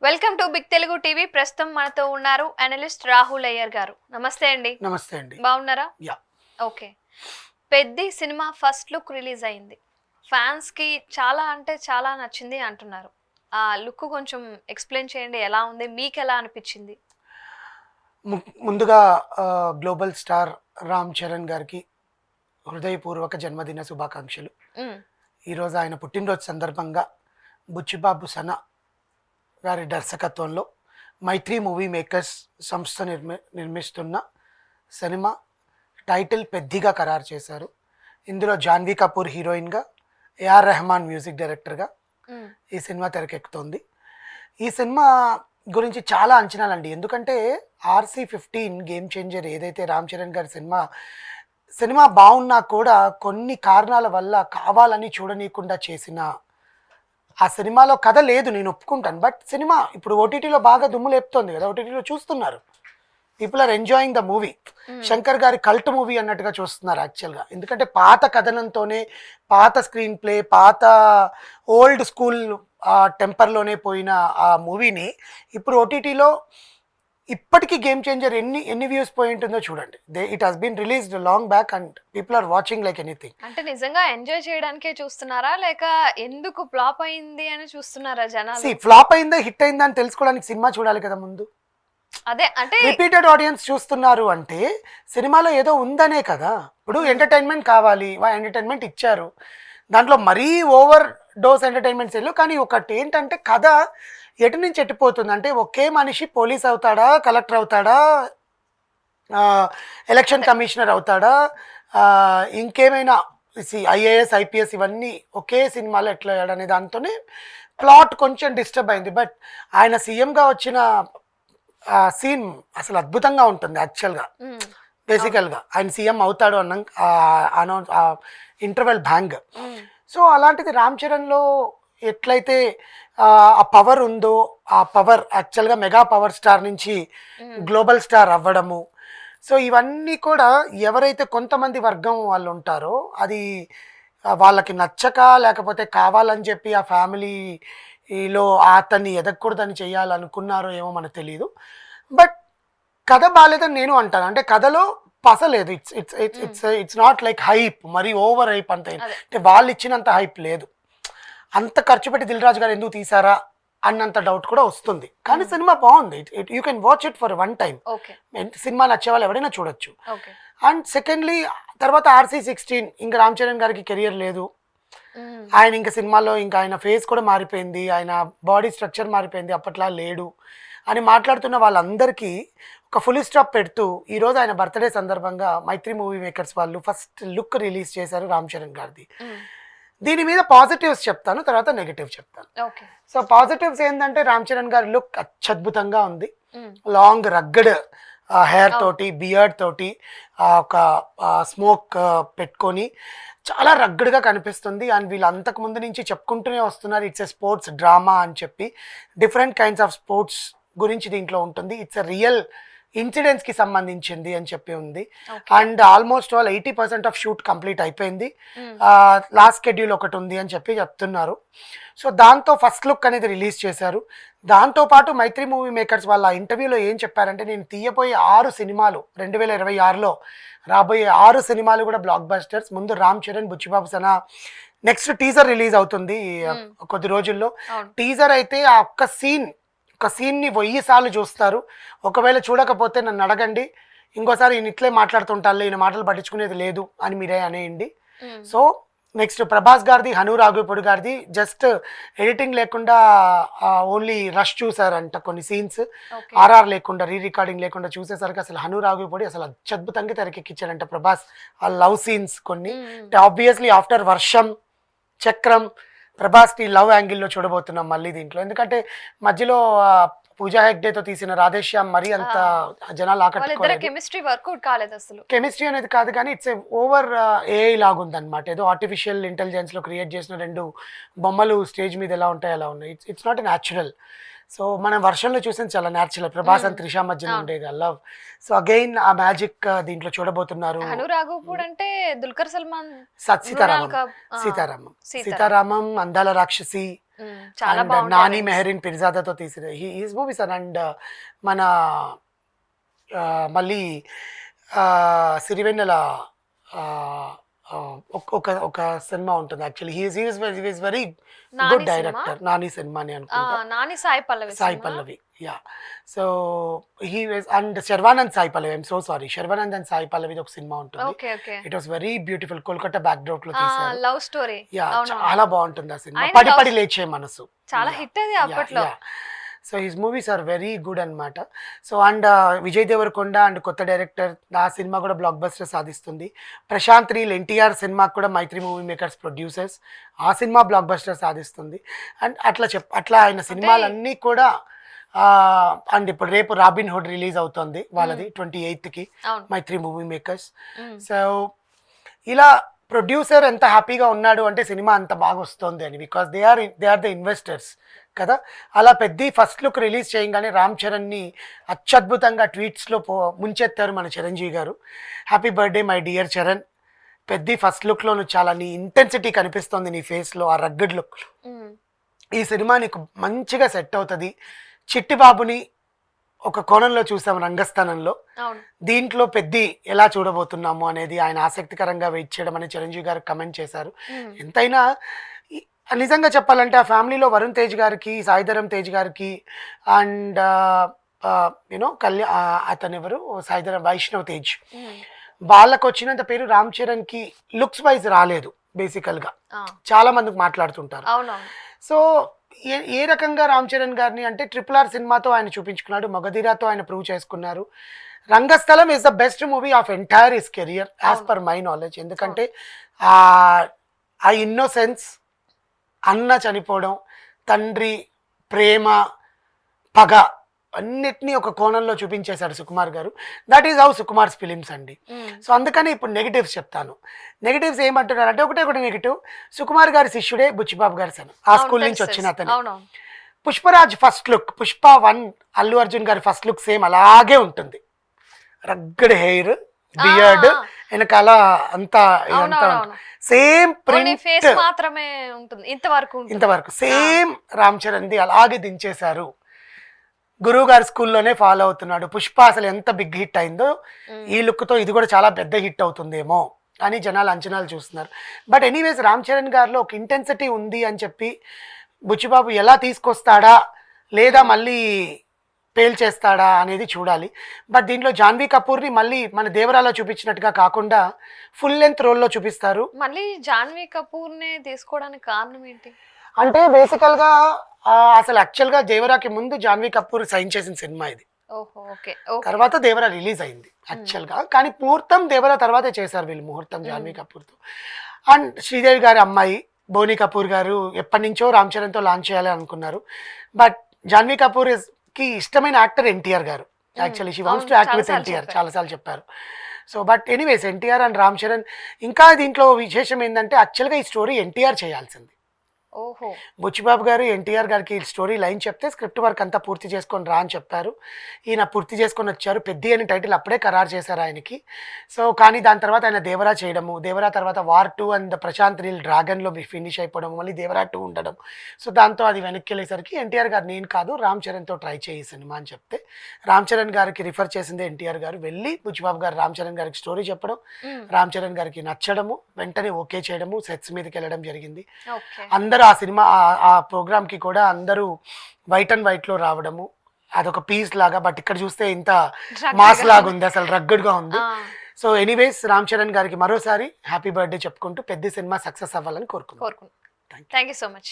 Welcome to big Telugu TV. ప్రస్తుతం మనతో ఉన్నారు అనలిస్ట్ రాహుల్ అయ్యర్ గారు. నమస్తే అండి. నమస్తే అండి. బాగున్నారా? Yeah. Okay. Peddi cinema first look release అయింది. ఫ్యాన్స్ కి చాలా అంటే చాలా నచ్చింది అంటున్నారు. ఆ లుక్ కొంచెం ఎక్స్ప్లెయిన్ చేయండి, ఎలా ఉంది, మీకు ఎలా అనిపించింది? ముందుగా గ్లోబల్ స్టార్ రామ్ చరణ్ గారికి హృదయపూర్వక జన్మదిన శుభాకాంక్షలు. ఈరోజు ఆయన పుట్టినరోజు సందర్భంగా బుచ్చిబాబు సన గారి దర్శకత్వంలో మైత్రి మూవీ మేకర్స్ సంస్థ నిర్మిస్తున్న సినిమా టైటిల్ పెద్దిగా ఖరారు చేశారు. ఇందులో జాన్వీ కపూర్ హీరోయిన్గా, ఏఆర్ రెహమాన్ మ్యూజిక్ డైరెక్టర్గా ఈ సినిమా తెరకెక్కుతోంది. ఈ సినిమా గురించి చాలా అంచనాలండి. ఎందుకంటే RC-15 గేమ్ చేంజర్ ఏదైతే రామ్ చరణ్ గారి సినిమా బాగున్నా కూడా కొన్ని కారణాల వల్ల కావాలని చూడనీయకుండా చేసిన ఆ సినిమాలో కథ లేదు, నేను ఒప్పుకుంటాను. బట్ సినిమా ఇప్పుడు ఓటీటీలో బాగా దుమ్ము లేపుతోంది కదా, ఓటీటీలో చూస్తున్నారు. People are enjoying the movie. Shankar గారి కల్ట్ మూవీ అన్నట్టుగా చూస్తున్నారు యాక్చువల్గా. ఎందుకంటే పాత కథనంతోనే, పాత స్క్రీన్ ప్లే, పాత ఓల్డ్ స్కూల్ టెంపర్లోనే పోయిన ఆ మూవీని ఇప్పుడు ఓటీటీలో ఇప్పటికీ గేమ్ చేంజర్ ఎన్ని వ్యూస్ పోయి ఉంటుందో చూడండి. It has been released long back and people are watching like anything. అంటే నిజంగా ఎంజాయ్ చేయడానికే చూస్తున్నారా, లేక ఎందుకు ఫ్లాప్ అయింది అని చూస్తున్నారా జనాలు? ఫ్లాప్ అయిందా హిట్ అయిందా అని తెలుసుకోవడానికి సినిమా చూడాలి కదా ముందు. అదే అంటే రిపీటెడ్ ఆడియన్స్ చూస్తున్నారు అంటే సినిమాలో ఏదో ఉందనే కదా. ఇప్పుడు ఎంటర్టైన్మెంట్ కావాలి, ఎంటర్టైన్మెంట్ ఇచ్చారు, దాంట్లో మరీ ఓవర్ డోస్ ఎంటర్టైన్మెంట్స్ వెళ్ళు. కానీ ఒకటి ఏంటంటే కథ ఎటు నుంచి ఎట్టిపోతుంది అంటే, ఒకే మనిషి పోలీస్ అవుతాడా, కలెక్టర్ అవుతాడా, ఎలక్షన్ కమిషనర్ అవుతాడా, ఇంకేమైనా IAS IPS ఇవన్నీ ఒకే సినిమాలో ఎట్లా అయ్యాడనే దాంతోనే ప్లాట్ కొంచెం డిస్టర్బ్ అయింది. బట్ ఆయన సీఎంగా వచ్చిన సీన్ అసలు అద్భుతంగా ఉంటుంది యాక్చువల్గా. బేసికల్గా ఆయన సీఎం అవుతాడు అన్న ఇంటర్వెల్ బ్యాంగ్. సో అలాంటిది రామ్ చరణ్లో ఎట్లయితే ఆ పవర్ ఉందో, ఆ పవర్ యాక్చువల్గా మెగా పవర్ స్టార్ నుంచి గ్లోబల్ స్టార్ అవ్వడము. సో ఇవన్నీ కూడా ఎవరైతే కొంతమంది వర్గం వాళ్ళు ఉంటారో అది వాళ్ళకి నచ్చక, లేకపోతే కావాలని చెప్పి ఆ ఫ్యామిలీలో అతన్ని ఎదగకూడదని చేయాలనుకున్నారో ఏమో మనకు తెలియదు. బట్ కథ బాగాలేదని నేను అంటాను. అంటే కథలో పసలేదు. ఇట్స్ నాట్ లైక్ హైప్, మరి ఓవర్ హైప్ అంత. అంటే వాళ్ళు ఇచ్చినంత హైప్ లేదు. అంత ఖర్చు పెట్టి దిల్ రాజు గారు ఎందుకు తీసారా అన్నంత డౌట్ కూడా వస్తుంది. కానీ సినిమా బాగుంది. You can watch it for one time. Cinema నచ్చే వాళ్ళు ఎవరైనా చూడొచ్చు. అండ్ సెకండ్లీ తర్వాత RC-16 ఇంకా రామ్ చరణ్ గారికి కెరియర్ లేదు. ఆయన ఇంకా సినిమాలో ఇంకా ఆయన ఫేస్ కూడా మారిపోయింది, ఆయన బాడీ స్ట్రక్చర్ మారిపోయింది, అప్పట్లా లేడు అని మాట్లాడుతున్న వాళ్ళందరికీ ఒక ఫుల్ స్టాప్ పెడుతూ ఈరోజు ఆయన బర్త్డే సందర్భంగా మైత్రి మూవీ మేకర్స్ వాళ్ళు ఫస్ట్ లుక్ రిలీజ్ చేశారు రామ్ చరణ్ గారిది. దీని మీద పాజిటివ్స్ చెప్తాను, తర్వాత నెగటివ్ చెప్తాను. సో పాజిటివ్స్ ఏంటంటే రామ్ చరణ్ గారి లుక్ అత్యద్భుతంగా ఉంది. లాంగ్ రగ్గడ్ హెయిర్ తోటి, బియర్డ్ తోటి, ఒక స్మోక్ పెట్టుకొని చాలా రగ్గడ్గా కనిపిస్తుంది. అండ్ వీళ్ళు అంతకు ముందు నుంచి చెప్పుకుంటూనే వస్తున్నారు ఇట్స్ ఎ స్పోర్ట్స్ డ్రామా అని చెప్పి. డిఫరెంట్ కైండ్స్ ఆఫ్ స్పోర్ట్స్ గురించి దీంట్లో ఉంటుంది. ఇట్స్ ఎ రియల్ ఇన్సిడెంట్స్కి సంబంధించింది అని చెప్పి ఉంది. And almost all 80% of shoot complete అయిపోయింది. లాస్ట్ షెడ్యూల్ ఒకటి ఉంది అని చెప్పి చెప్తున్నారు. సో దాంతో ఫస్ట్ లుక్ అనేది రిలీజ్ చేశారు. దాంతోపాటు మైత్రి మూవీ మేకర్స్ వాళ్ళ ఇంటర్వ్యూలో ఏం చెప్పారంటే, నేను తీయబోయే 6 సినిమాలు 2026లో రాబోయే 6 సినిమాలు కూడా బ్లాక్ బస్టర్స్. ముందు Ram Charan, Buchibabu Sana next teaser release అవుతుంది కొద్ది రోజుల్లో. టీజర్ అయితే ఆ ఒక్క సీన్ని 1000 సార్లు చూస్తారు. ఒకవేళ చూడకపోతే నన్ను అడగండి, ఇంకోసారి ఈయన ఇట్లే మాట్లాడుతుంటాను, ఈయన మాటలు పట్టించుకునేది లేదు అని మీరే అనేయండి. సో నెక్స్ట్ ప్రభాస్ గారిది, హను రాఘవపూడి గారిది జస్ట్ ఎడిటింగ్ లేకుండా ఓన్లీ రష్ చూసారంట. కొన్ని సీన్స్ RR లేకుండా, రికార్డింగ్ లేకుండా చూసేసరికి అసలు హను రాఘవపూడి అసలు అత్యద్భుతంగా తెరకెక్కించారంట ప్రభాస్ ఆ లవ్ సీన్స్ కొన్ని. ఆబ్వియస్లీ ఆఫ్టర్ వర్షం, చక్రం, ప్రభాస్ని లవ్ యాంగిల్లో చూడబోతున్నాం మళ్ళీ దీంట్లో. ఎందుకంటే మధ్యలో పూజా హెగ్డేతో తీసిన రాధేశ్యామ్ మరీ అంత జనాలు ఆకట్టుకోలేదు. కెమిస్ట్రీ అనేది కాదు కానీ ఇట్స్ ఓవర్ AI లాగుందనమాట. ఏదో ఆర్టిఫిషియల్ ఇంటెలిజెన్స్లో క్రియేట్ చేసిన 2 బొమ్మలు స్టేజ్ మీద ఎలా ఉంటాయి అలా ఉన్నాయి. It's not natural. సో మనం వర్షంలో చూసింది చాలా న్యాచురల్. ప్రభాస్ అండ్ త్రిష మధ్యన ఉండేది లవ్. సో అగైన్ ఆ మ్యాజిక్ దీంట్లో చూడబోతున్నారు. సీతారామం, అందాల రాక్షసి, చాలా అండ్ బాగుంటాయి నాని reviews. మెహరీన్ పిర్జాదాతో తీసిన హీస్ మూవీస్ అండ్ మన మళ్ళీ సిరివెన్నెల ఆ, ఒక ఒక సినిమా ఉంటుంది actually he's very Nani good cinema? Director. Nani cinema అని అనుకుంటా. Nani Sai Pallavi Sai cinema? Pallavi yeah. So he and Sharwanand Sai Pallavi, I'm so sorry, Sharwanand and Sai Pallavi ఒక సినిమా ఉంటుంది. Okay okay. It was very beautiful, Kolkata backdrop లో తీశారు. Love story. యా, అవును. చాలా బాగుంటుంది ఆ సినిమా. ఆయన పడి love- పడి లేచే మనసు. చాలా హిట్ అది అప్పట్లో. So his movies are very good అన్నమాట. So and Vijay Deverakonda and కొత్త డైరెక్టర్, ఆ సినిమా కూడా బ్లాక్ బస్టర్ సాధిస్తుంది. ప్రశాంత్ నీల్ ఎన్టీఆర్ సినిమాకి కూడా మైత్రి మూవీ మేకర్స్ ప్రొడ్యూసర్స్, ఆ సినిమా బ్లాక్ బస్టర్ సాధిస్తుంది. అండ్ అట్లా ఆయన సినిమాలన్నీ కూడా అండ్ ఇప్పుడు రేపు రాబిన్ హుడ్ రిలీజ్ అవుతుంది వాళ్ళది 28కి అవును. Mythri movie makers. మ్మ్. సో ఇలా ప్రొడ్యూసర్ ఎంత హ్యాపీగా ఉన్నాడు అంటే సినిమా అంత బాగా వస్తుంది అని, because they are the investors కదా. అలా పెద్ద ఫస్ట్ లుక్ రిలీజ్ చేయగానే రామ్ చరణ్ని అత్యద్భుతంగా ట్వీట్స్లో ముంచెత్తారు మన చిరంజీవి గారు. Happy birthday my dear Charan, పెద్ద ఫస్ట్ లుక్లో నువ్వు చాలా నీ ఇంటెన్సిటీ కనిపిస్తుంది నీ ఫేస్లో, ఆ రగ్గడ్ లుక్. మ్మ్. ఈ సినిమా నీకు మంచిగా సెట్ అవుతుంది. చిట్టిబాబుని ఒక కోణంలో చూసాం రంగస్థానంలో, అవును. దీంట్లో పెద్ది ఎలా చూడబోతున్నాము అనేది ఆయన ఆసక్తికరంగా వెయిట్ చేయడం అని చిరంజీవి గారు కమెంట్ చేశారు. మ్మ్. ఎంతైనా నిజంగా చెప్పాలంటే ఆ ఫ్యామిలీలో వరుణ్ తేజ్ గారికి, సాయిధరం తేజ్ గారికి అండ్ యూనో అతను ఎవరు, సాయిధరం వైష్ణవ్ తేజ్, మ్మ్. వాళ్ళకు వచ్చినంత పేరు రామ్ చరణ్కి లుక్స్ వైజ్ రాలేదు బేసికల్గా. ఆ, చాలా మందికి మాట్లాడుతుంటారు. అవునవును. సో ఏ రకంగా రామ్ చరణ్ గారిని అంటే RRR సినిమాతో ఆయన చూపించుకున్నాడు, మగధీరాతో ఆయన ప్రూవ్ చేసుకున్నారు. Rangasthalam is the best movie of entire his career as per my knowledge. ఎందుకంటే ఆ ఇన్నోసెన్స్, అన్న చనిపోవడం, తండ్రి ప్రేమ, పగ అన్నిటినీ ఒక కోణంలో చూపించేశాడు సుకుమార్ గారు. That is how Sukumar's films అండి. మ్మ్. సో అందుకని ఇప్పుడు నెగిటివ్స్ చెప్తాను. నెగిటివ్స్ ఏమంటున్నారంటే ఒకటే నెగిటివ్, సుకుమార్ గారి శిష్యుడే బుచ్చిబాబు గారి సన్, ఆ అవును, స్కూల్ నుంచి తెలుసు, వచ్చిన తెలుసు. అతను. అవునవును. పుష్పరాజ్ ఫస్ట్ లుక్, పుష్ప 1 అల్లు అర్జున్ గారి ఫస్ట్ లుక్ సేమ్ అలాగే ఉంటుంది. రగ్గడ్ హెయిర్, బియర్డ్, ఆ. వెనకాల అంతా ఇదంతా అవునవును. సేమ్ ఓన్లీ ఫేస్ ప్రింట్, మాత్రమే ఉంటుంది ఇంతవరకు ఉంటుంది. ఇంతవరకు సేమ్ రామ్ చరణ్ది అలాగే దించేశారు. గురువు గారి స్కూల్లోనే ఫాలో అవుతున్నాడు. పుష్ప అసలు ఎంత బిగ్ హిట్ అయిందో, ఈ లుక్తో ఇది కూడా చాలా పెద్ద హిట్ అవుతుందేమో అని జనాలు అంచనాలు చూస్తున్నారు. బట్ ఎనీవేస్ రామ్ చరణ్ గారిలో ఒక ఇంటెన్సిటీ ఉంది అని చెప్పి బుచ్చిబాబు ఎలా తీసుకొస్తాడా లేదా మళ్ళీ పేల్చేస్తాడా అనేది చూడాలి. బట్ దీంట్లో జాన్వీ కపూర్ని మళ్ళీ మన దేవరాలో చూపించినట్టుగా కాకుండా ఫుల్ లెంత్ రోల్లో చూపిస్తారు. మళ్ళీ జాన్వీ కపూర్ నే తీసుకోవడానికి కారణం ఏంటి? అంటే బేసికల్గా అసలు యాక్చువల్గా దేవరాకి ముందు జాన్వీ కపూర్ సైన్ చేసిన సినిమా ఇది. ఓహో, ఓకే ఓకే. తర్వాత దేవరా రిలీజ్ అయింది యాక్చువల్గా, కానీ ముహూర్తం దేవరా తర్వాతే చేశారు వీళ్ళు ముహూర్తం జాన్వీ కపూర్తో. అండ్ శ్రీదేవి గారి అమ్మాయి బోనీ కపూర్ గారు ఎప్పటి నుంచో రామ్ చరణ్తో లాంచ్ చేయాలని అనుకున్నారు. బట్ జాన్వీ కపూర్ కి ఇష్టమైన యాక్టర్ ఎన్టీఆర్ గారు. Actually she wants to act with NTR, చాలాసార్లు చెప్పారు. So but anyways NTR and Ram Charan. ఇంకా దీంట్లో విశేషం ఏంటంటే యాక్చువల్గా ఈ స్టోరీ ఎన్టీఆర్ చేయాల్సింది. ఓహో. బుచ్చిబాబు గారు ఎన్టీఆర్ గారికి స్టోరీ లైన్ చెప్తే స్క్రిప్ట్ వర్క్ అంతా పూర్తి చేసుకొని రా అని చెప్పారు. ఈయన పూర్తి చేసుకొని వచ్చారు. పెద్ది అని టైటిల్ అప్పుడే ఖరారు చేశారు ఆయనకి. సో కానీ దాని తర్వాత ఆయన దేవరా చేయడము, దేవరా తర్వాత వార్ 2 అండ్ ప్రశాంత్ నీల్ డ్రాగన్లో ఫినిష్ అయిపోవడం, మళ్ళీ దేవరా 2 ఉండడం. సో దాంతో అది వెనక్కి వెళ్ళేసరికి ఎన్టీఆర్ గారు నేను కాదు రామ్ చరణ్తో ట్రై చేయి సినిమా అని చెప్తే రామ్ చరణ్ గారికి రిఫర్ చేసింది ఎన్టీఆర్ గారు. వెళ్ళి బుచ్చిబాబు గారు రామ్ చరణ్ గారికి స్టోరీ చెప్పడం, రామ్ చరణ్ గారికి నచ్చడము, వెంటనే ఓకే చేయడము, సెట్స్ మీదకి వెళ్ళడం జరిగింది. ఓకే. అందరూ ఆ సినిమా ఆ ప్రోగ్రామ్కి కూడా అందరూ వైట్ అండ్ వైట్లో రావడము, అదొక పీస్ లాగా. బట్ ఇక్కడ చూస్తే ఇంత మాస్ లాగా ఉంది, అసలు రగ్గడ్గా ఉంది. సో ఎనీవేస్ రామ్ చరణ్ గారికి మరోసారి హ్యాపీ బర్త్డే చెప్పుకుంటూ పెద్ద సినిమా సక్సెస్ అవ్వాలని కోరుకుంటున్నాను. Thank you so much.